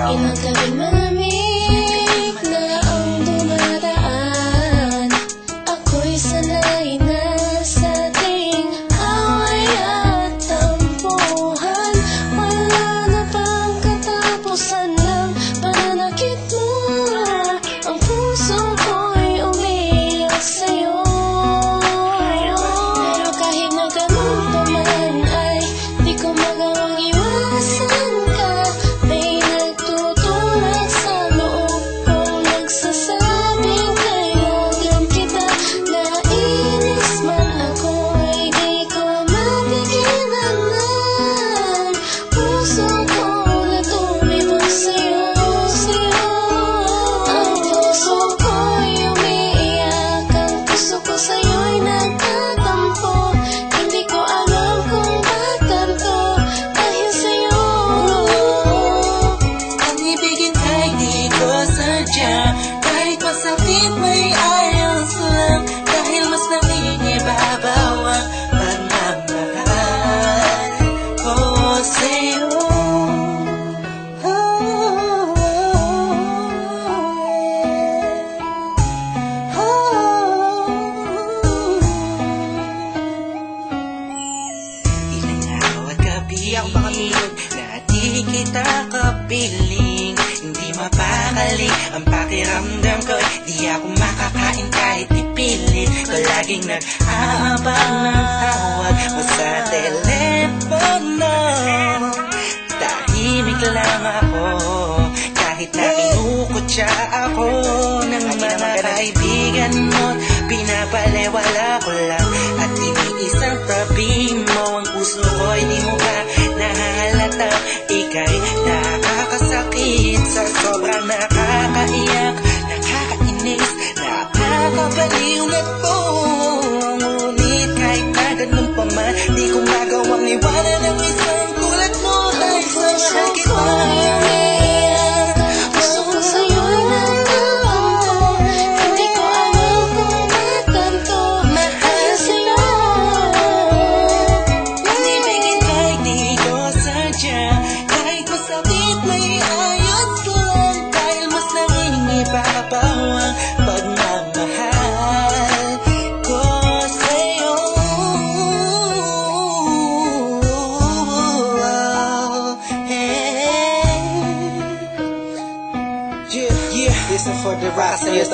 Inagabing malamig na ang dumadaan. Ako'y sanay na sa ating away at tampuhan. Wala na bang katapusan ng pananakit mo? Ang puso ko'y umiiyak sa'yo. Pero kahit na ganun pa man ay di ko magawang iwasan ka. May nagtutulak sa loob kong nagsasabing kailangan kita. Nainis man ako ay di ko mapigilan ng puso ko na tumibok sa'yo, sa'yo. Ang puso ko'y umiiyak, ang puso ko sa'yo'y nagtatampo. Hindi ko alam kung ba't ganito dahil sa'yo. Ang ibigin ay di ko sadya, kahit masakit may ayos lang, dahil mas nangingibabaw ang pagmamahal ko sa'yo. Ilang araw at gabi na di kita kapiling, hindi mapakali ang pakiramdam ko. Di ako makakain kahit ipilit ko, laging nag-aabang ng tawag mo sa telepono. Tahimik lang ako kahit na kinukutya ako ng mga kaibigan mo. Pinapalewala ko lang at iniisang tabi mo. Ang puso ko'y di mo ba nahalata? Ika'y nakakasakit sa sobrang nakakaiyak, nakakainis, nakakabaliw na to. Ngunit kahit na ganun pa man, di ko magawang iwanan ang isang tulad mo. Dahil sa mahal kita, Puso ko sa'yo'y nagtatampo. Hindi ko alam kung ba't ganito dahil sa'yo. ang ibigin kahit di ko sadya, kahit masakit may ayos lang, dahil mas nangingibabaw ang pagmamahal ko sa'yo. Yeah, this is for the rest of it.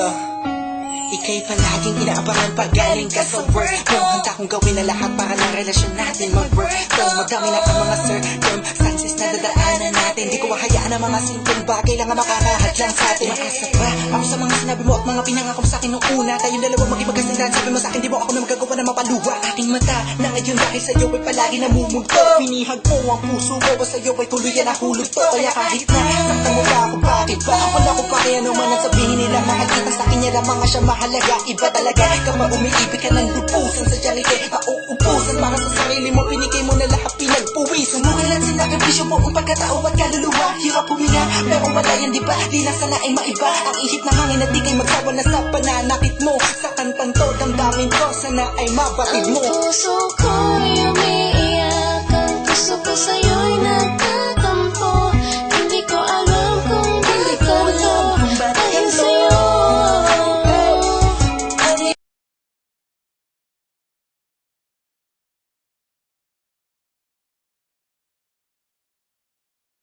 Ika'y palaging inaabangan pag galing ka sa work mo. Handa kong gawin ang lahat para ng relasyon natin mag-work. Madami na ang mga circumstances na dadaanan natin. Di ko mahayaan ang mga simpleng bagay lang ang makakahadlang sa atin. Makasa ba ako sa mga sinabi mo at mga pinangako mo sa akin noong una? Tayong dalawa maging magkasindahan. Sabi mo sa akin, di mo ako na magagawa na mapaluwa aking mata na ngayon dahil sa'yo ay palagi namumulto. Pinihag mo ang puso ko o sa'yo ay tuluyan na hulog to. Kaya kahit na saktan mo ba ako, bakit ba? Wala ko pa kaya naman ang sabihin nila. Makakita sa akin niya lamang siya mahalaga. Iba talaga kapag umiibig ka ng lupusan, sa janite mauubusan. Para sa sarili mo, pinigay mo na lahat, pinagpuwisan mo. Kailan sinakripisyo mo ang pagkatao at kaluluwa. Hirap huminga, pero wala yan diba? Di na sana ay maiba ang ihip na hangin at di kay magsawa na sa pananakit mo. Sa kantang to, damdamin ko, sana ay mabatid mo. Ang puso ko'y